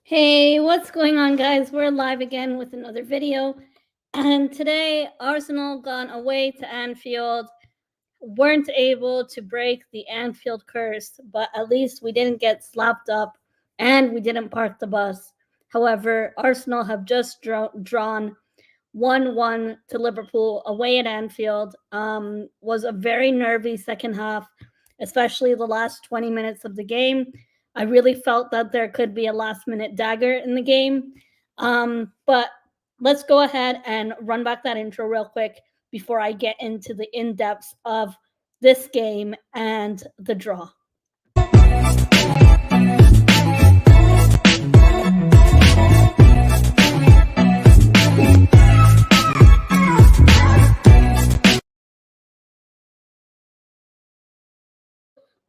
Hey, what's going on, guys? We're live again with another video. And today, Arsenal gone away to Anfield, weren't able to break the Anfield curse, but at least we didn't get slapped up and we didn't park the bus. However, Arsenal have just drawn 1-1 to Liverpool away at Anfield. Was a very nervy second half, especially the last 20 minutes of the game. I really felt that there could be a last minute dagger in the game. But let's go ahead and run back that intro real quick before I get into the in depths of this game and the draw.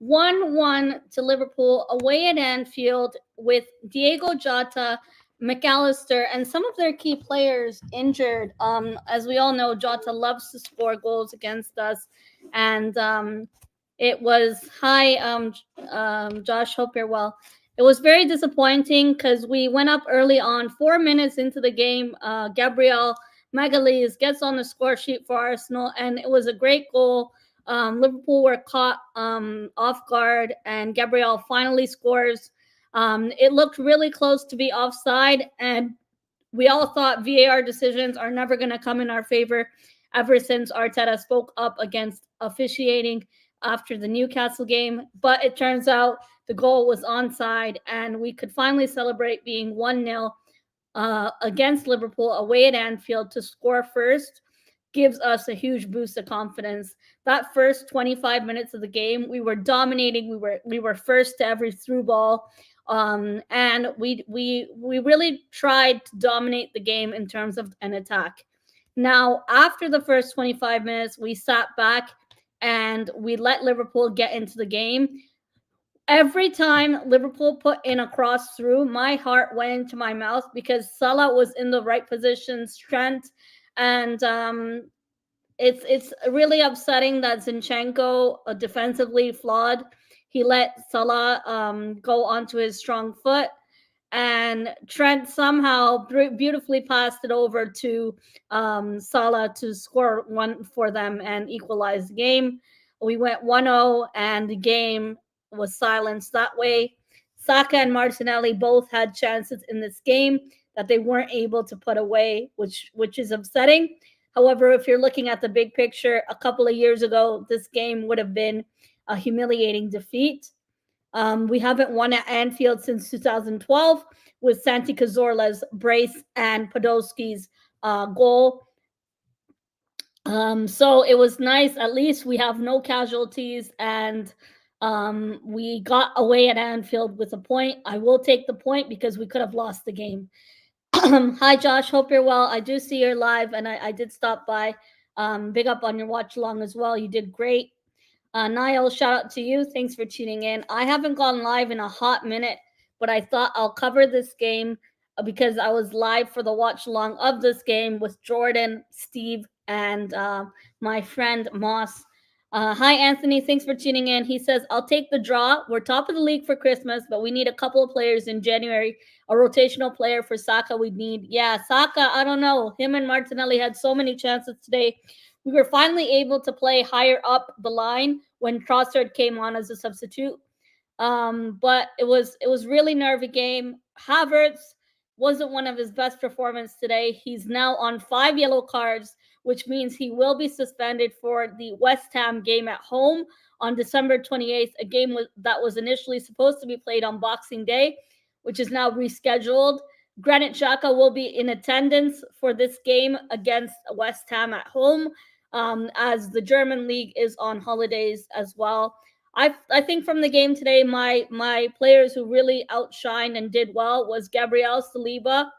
1-1 to Liverpool away at Anfield with Diego Jota, McAllister, and some of their key players injured. As we all know, Jota loves to score goals against us, and it was Josh. Hope you're well. It was very disappointing because we went up early on. 4 minutes into the game, Gabriel Magalhaes gets on the score sheet for Arsenal, and it was a great goal. Liverpool were caught off guard, and Gabriel finally scores. It looked really close to be offside, and we all thought VAR decisions are never going to come in our favor ever since Arteta spoke up against officiating after the Newcastle game. But it turns out the goal was onside, and we could finally celebrate being 1-0 against Liverpool away at Anfield. To score first gives us a huge boost of confidence. That first 25 minutes of the game, we were dominating. We were first to every through ball, and we really tried to dominate the game in terms of an attack. Now, after the first 25 minutes, we sat back and we let Liverpool get into the game. Every time Liverpool put in a cross through, my heart went into my mouth because Salah was in the right position, Trent, and it's really upsetting that Zinchenko, defensively flawed, he let Salah go onto his strong foot, and Trent somehow beautifully passed it over to Salah to score one for them and equalize the game. We went 1-0, and the game was silenced that way. Saka and Martinelli both had chances in this game that they weren't able to put away, which is upsetting. However, if you're looking at the big picture, a couple of years ago, this game would have been a humiliating defeat. We haven't won at Anfield since 2012 with Santi Cazorla's brace and Podolski's goal. So it was nice. At least we have no casualties, and we got away at Anfield with a point. I will take the point because we could have lost the game. Hi, Josh. Hope you're well. I do see you're live, and I did stop by. Big up on your watch along as well. You did great. Niall, shout out to you. Thanks for tuning in. I haven't gone live in a hot minute, but I thought I'll cover this game because I was live for the watch along of this game with Jordan, Steve, and my friend Moss. Hi, Anthony. Thanks for tuning in. He says, I'll take the draw. We're top of the league for Christmas, but we need a couple of players in January. A rotational player for Saka we need. Yeah, Saka, I don't know. Him and Martinelli had so many chances today. We were finally able to play higher up the line when Trossard came on as a substitute. But it was really nervy game. Havertz wasn't one of his best performances today. He's now on 5 yellow cards, which means he will be suspended for the West Ham game at home on December 28th, a game that was initially supposed to be played on Boxing Day, which is now rescheduled. Granit Xhaka will be in attendance for this game against West Ham at home, as the German league is on holidays as well. I think from the game today, my players who really outshined and did well was Gabriel Saliba.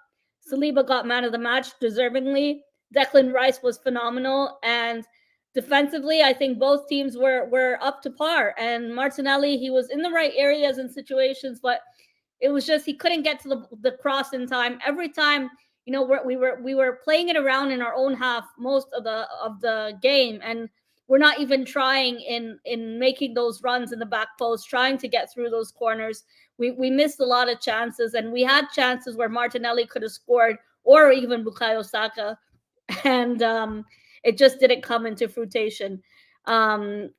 Saliba got man of the match deservingly. Declan Rice was phenomenal, and defensively, I think both teams were up to par. And Martinelli, he was in the right areas and situations, but it was just he couldn't get to the cross in time. Every time, we were playing it around in our own half most of the game, and we're not even trying in making those runs in the back post, trying to get through those corners. we missed a lot of chances, and we had chances where Martinelli could have scored, or even Bukayo Saka, and it just didn't come into fruition. Um,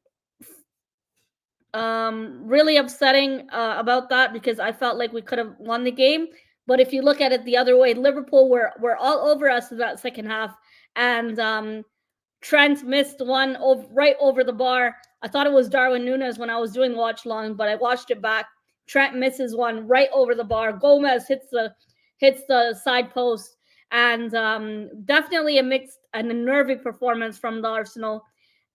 really upsetting about that, because I felt like we could have won the game. But if you look at it the other way, Liverpool were all over us in that second half, and Trent missed one right over the bar. I thought it was Darwin Nunes when I was doing watch long, but I watched it back. Trent misses one right over the bar. Gomez hits the side post, and definitely a mixed and a nervy performance from the Arsenal.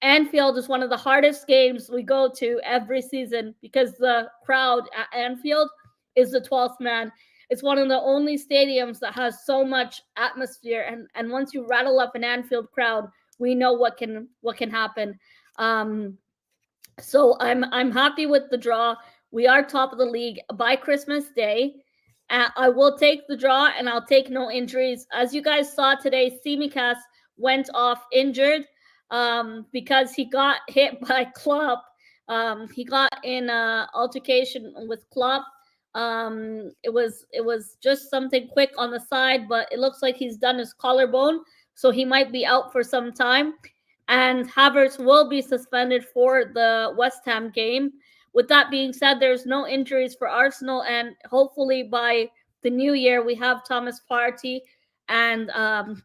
Anfield is one of the hardest games we go to every season, because the crowd at Anfield is the 12th man. It's one of the only stadiums that has so much atmosphere, and once you rattle up an Anfield crowd, we know what can happen. Um, so I'm happy with the draw. We are top of the league by Christmas Day. I will take the draw, and I'll take no injuries. As you guys saw today, Simicast went off injured because he got hit by Klopp. He got in a altercation with Klopp. It was just something quick on the side, but it looks like he's done his collarbone, so he might be out for some time. And Havertz will be suspended for the West Ham game. With that being said, there's no injuries for Arsenal, and hopefully by the new year we have Thomas Partey and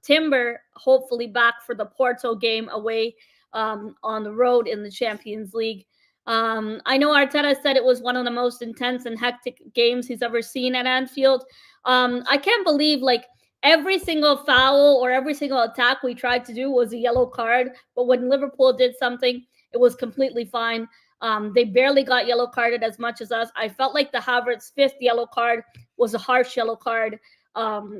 Timber hopefully back for the Porto game away on the road in the Champions League. I know Arteta said it was one of the most intense and hectic games he's ever seen at Anfield. I can't believe, like, every single foul or every single attack we tried to do was a yellow card. But when Liverpool did something, it was completely fine. They barely got yellow carded as much as us. I felt like the Havertz fifth yellow card was a harsh yellow card,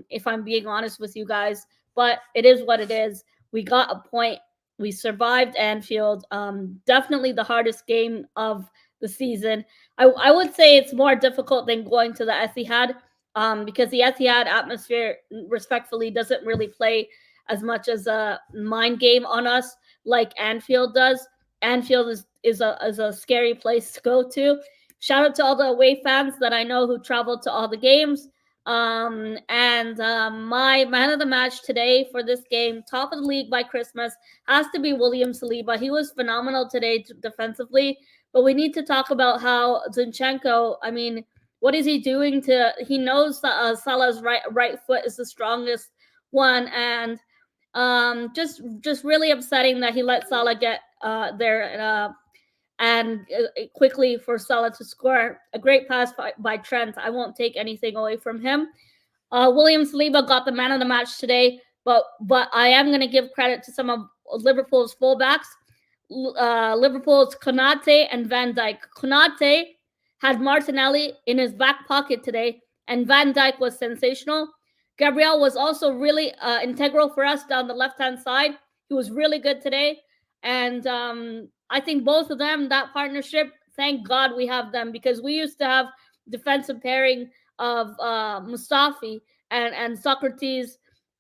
if I'm being honest with you guys. But it is what it is. We got a point. We survived Anfield. Definitely the hardest game of the season. I would say it's more difficult than going to the Etihad, because the Etihad atmosphere, respectfully, doesn't really play as much as a mind game on us like Anfield does. Anfield is a scary place to go to. Shout out to all the away fans that I know who traveled to all the games. And my man of the match today for this game, top of the league by Christmas, has to be William Saliba. He was phenomenal today defensively, but we need to talk about how Zinchenko, I mean, what is he doing to? He knows that Salah's right foot is the strongest one, and just really upsetting that he let Salah get there and quickly for Salah to score. A great pass by Trent. I won't take anything away from him. William Saliba got the man of the match today, but I am going to give credit to some of Liverpool's fullbacks. Liverpool's Konate and Van Dijk. Konate had Martinelli in his back pocket today, and Van Dijk was sensational. Gabriel was also really integral for us down the left-hand side. He was really good today, and I think both of them, that partnership, thank God we have them, because we used to have defensive pairing of Mustafi and Socrates,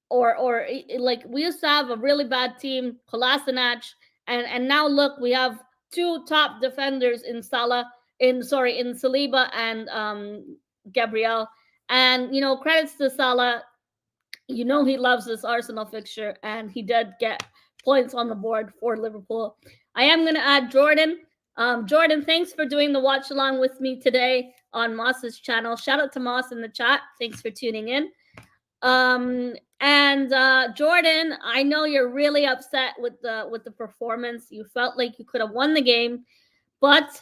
or like we used to have a really bad team, Kolasinac, and now look, we have two top defenders in Saliba and Gabriel. And credits to Salah. He loves this Arsenal fixture, and he did get points on the board for Liverpool. I am going to add Jordan. Jordan, thanks for doing the watch along with me today on Moss's channel. Shout out to Moss in the chat. Thanks for tuning in. And Jordan, I know you're really upset with the performance. You felt like you could have won the game, but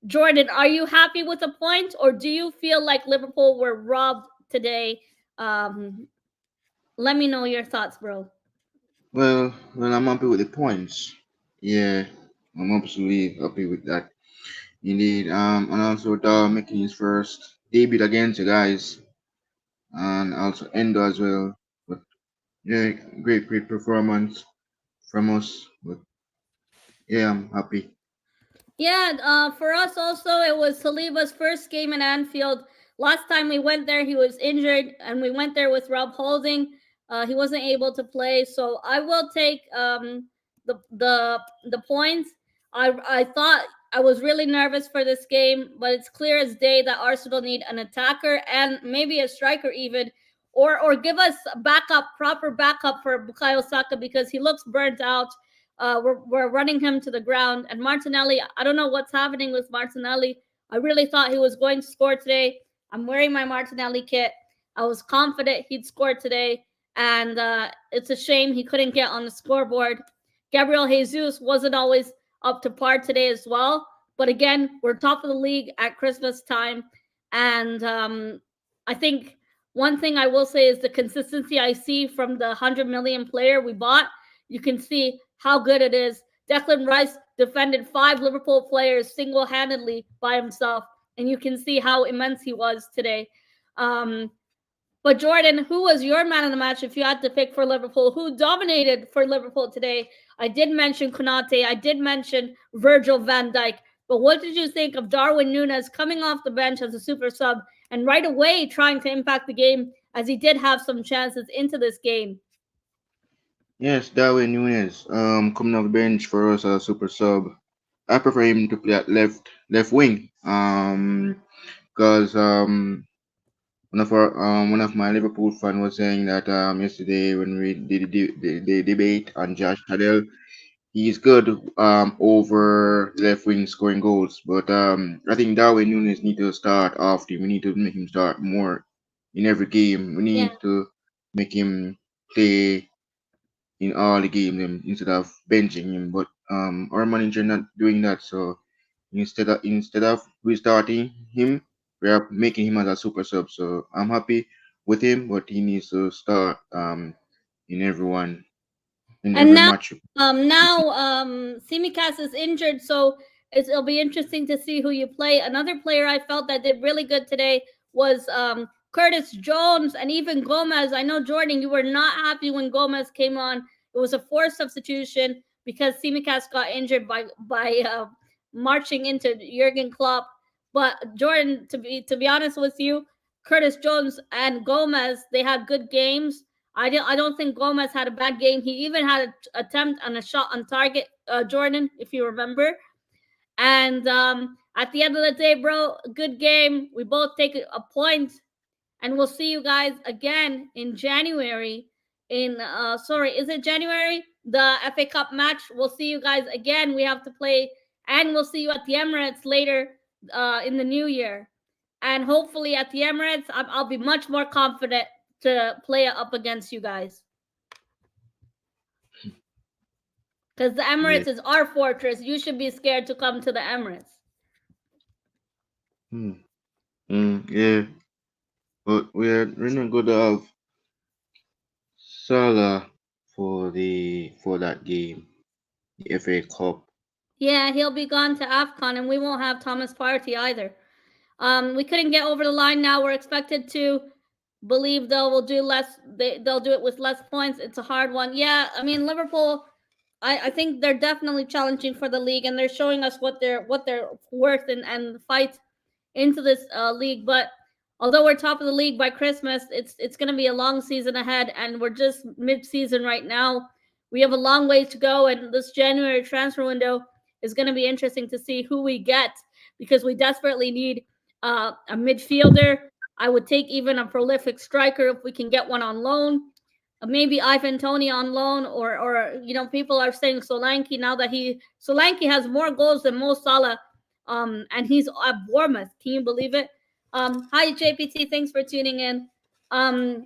Jordan, are you happy with the point, or do you feel like Liverpool were robbed today? Let me know your thoughts, bro. Well, I'm happy with the points. Yeah, I'm absolutely happy with that. Indeed. And also Dar making his first debut against you guys, and also Endo as well. But yeah, great performance from us. But yeah, I'm happy. Yeah, for us also, it was Saliba's first game in Anfield. Last time we went there, he was injured, and we went there with Rob Holding. He wasn't able to play, so I will take the points. I thought I was really nervous for this game, but it's clear as day that Arsenal need an attacker and maybe a striker even, or give us backup, proper backup for Bukayo Saka because he looks burnt out. We're running him to the ground, and Martinelli. I don't know what's happening with Martinelli. I really thought he was going to score today. I'm wearing my Martinelli kit. I was confident he'd score today, and it's a shame he couldn't get on the scoreboard. Gabriel Jesus wasn't always up to par today as well. But again, we're top of the league at Christmas time. And I think one thing I will say is the consistency I see from the 100 million player we bought. You can see how good it is. Declan Rice defended 5 Liverpool players single handedly by himself. And you can see how immense he was today. Um, but Jordan, who was your man of the match if you had to pick for Liverpool? Who dominated for Liverpool today? I did mention Konate. I did mention Virgil van Dijk. But what did you think of Darwin Núñez coming off the bench as a super sub and right away trying to impact the game as he did have some chances into this game? Yes, Darwin Nunes, coming off the bench for us as a super sub. I prefer him to play at left wing. Because one of my Liverpool fan was saying that yesterday when we did the debate on Josh Cadell, he's good over left wing scoring goals. But I think Darwin Nunes need to start off. We need to make him start more in every game. We Yeah. need to make him play in all the games instead of benching him. But our manager not doing that. So instead of restarting him, we are making him as a super sub. So I'm happy with him, but he needs to start in everyone in And every now, match. Simicast is injured, so it'll be interesting to see who you play. Another player I felt that did really good today was Curtis Jones and even Gomez. I know Jordan, you were not happy when Gomez came on. It was a forced substitution because Simicast got injured by marching into Jurgen Klopp. But Jordan, to be honest with you, Curtis Jones and Gomez, they had good games. I don't think Gomez had a bad game. He even had an attempt on a shot on target, Jordan, if you remember. And at the end of the day, bro, good game. We both take a point, and we'll see you guys again in January. Sorry, is it January? The FA Cup match. We'll see you guys again. We have to play, and we'll see you at the Emirates later in the new year. And hopefully at the Emirates, I'll be much more confident to play up against you guys. Because the Yeah. Emirates is our fortress. You should be scared to come to the Emirates. Hmm. Yeah. But we're really good to have Salah for that game, the FA Cup. Yeah, he'll be gone to AFCON, and we won't have Thomas Partey either. We couldn't get over the line now. We're expected to believe they'll do less. They'll do it with less points. It's a hard one. Yeah, I mean Liverpool. I think they're definitely challenging for the league, and they're showing us what they're worth and fight into this league. But although we're top of the league by Christmas, it's going to be a long season ahead, and we're just mid-season right now. We have a long way to go, and this January transfer window is going to be interesting to see who we get because we desperately need a midfielder. I would take even a prolific striker if we can get one on loan. Maybe Ivan Tony on loan, or people are saying Solanke now that Solanke has more goals than Mo Salah, and he's at Bournemouth. Can you believe it? Hi JPT, thanks for tuning in.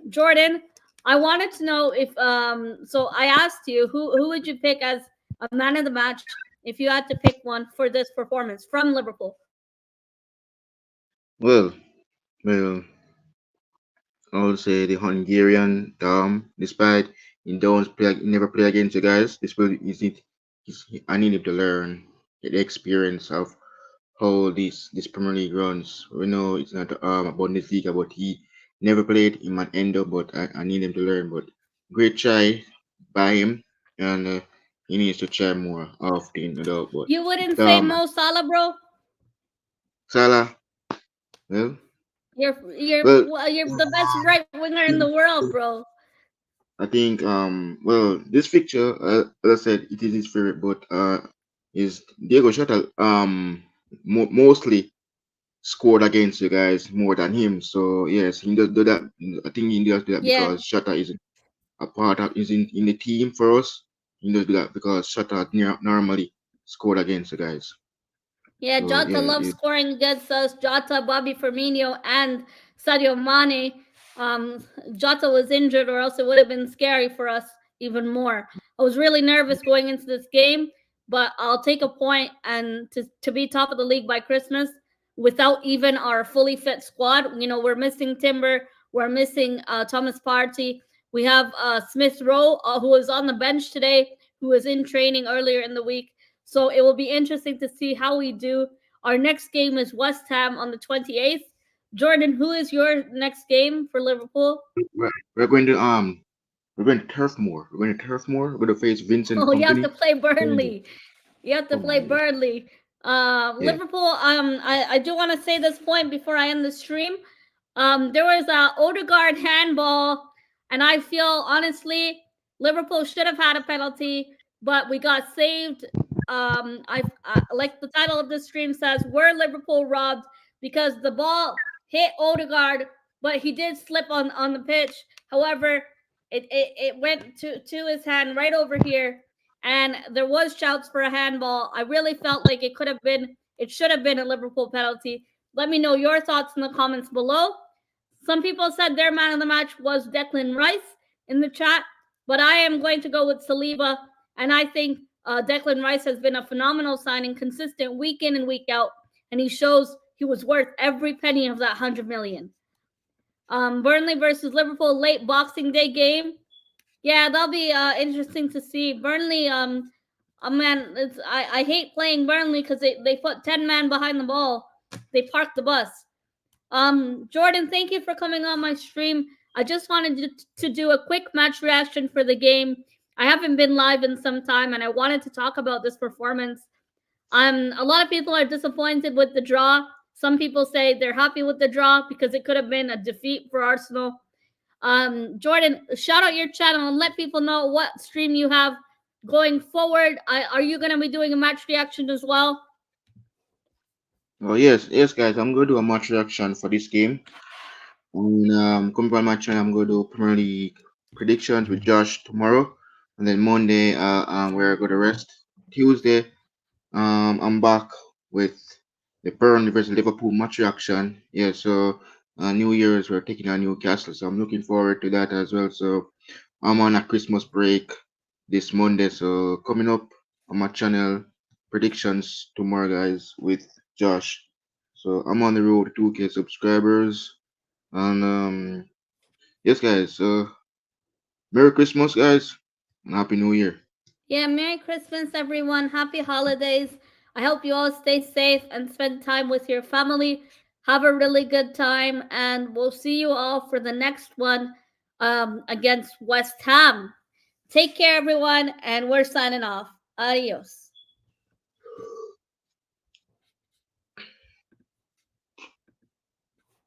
Jordan, I wanted to know if so I asked you who would you pick as a man of the match if you had to pick one for this performance from Liverpool? Well, well, I would say the Hungarian despite he don't play, he never play against you guys. This will is it. I need him to learn, get the experience of how this Premier League runs. We know it's not a Bundesliga, but he never played in an endo. But I need him to learn. But great try by him, and he needs to try more often. But You wouldn't say um, Mo Salah, bro? Salah, well, You're well, well, you're the best right winger in the world, bro. I think well this fixture, as I said, it is his favorite, but is Diego Jota mostly scored against you guys more than him. So yes, he does do that. I think he does do that Yeah, because Jota isn't a part of is in the team for us. He does do that because Jota normally scored against you guys. yeah, So Jota yeah, loves scoring against us. Jota, Bobby Firmino, and Sadio Mane. Jota was injured, or else it would have been scary for us even more. I was really nervous going into this game, but I'll take a point and to be top of the league by Christmas without even our fully fit squad. You know, we're missing Timber, we're missing Thomas Partey. We have Smith Rowe, who was on the bench today, who was in training earlier in the week. So it will be interesting to see how we do. Our next game is West Ham on the 28th. Jordan, who is your next game for Liverpool? we're going to Turf Moor. We're going to Turf Moor. We're going to face Vincent Oh, you have to Company. play Burnley. Burnley. You have to Oh play my god. Burnley. Yeah. Liverpool. I do want to say this point before I end the stream. There was a Odegaard handball, and I feel honestly Liverpool should have had a penalty, but we got saved. I like the title of this stream says, "Were Liverpool robbed?" Because the ball hit Odegaard, but he did slip on the pitch. However, it went to his hand right over here, and there was shouts for a handball. I really felt like it should have been a Liverpool penalty. Let me know your thoughts in the comments below. Some people said their man of the match was Declan Rice in the chat, but I am going to go with Saliba, and I think Declan Rice has been a phenomenal signing, consistent week in and week out, and he shows he was worth every penny of that 100 million. Burnley versus Liverpool late Boxing Day game. Yeah, that'll be interesting to see. Burnley, man, I hate playing Burnley because they put 10 men behind the ball. They park the bus. Jordan, thank you for coming on my stream. I just wanted to do a quick match reaction for the game. I haven't been live in some time, and I wanted to talk about this performance. A lot of people are disappointed with the draw. Some people say they're happy with the draw because it could have been a defeat for Arsenal. Jordan, shout out your channel and let people know what stream you have going forward. Are you going to be doing a match reaction as well? Oh yes, guys. I'm going to do a match reaction for this game. And coming on my channel, I'm going to do Premier League predictions with Josh tomorrow, and then Monday, we're going to rest. Tuesday, I'm back with the Burnley versus Liverpool match reaction. Yeah, so New Year's we're taking on Newcastle, so I'm looking forward to that as well. So I'm on a Christmas break this Monday, so coming up on my channel, predictions tomorrow, guys, with Josh. So I'm on the road to 2K subscribers, and yes, guys. So Merry Christmas, guys, and Happy New Year. Yeah, Merry Christmas, everyone. Happy holidays. I hope you all stay safe and spend time with your family. Have a really good time, and we'll see you all for the next one against West Ham. Take care, everyone, and we're signing off. Adios.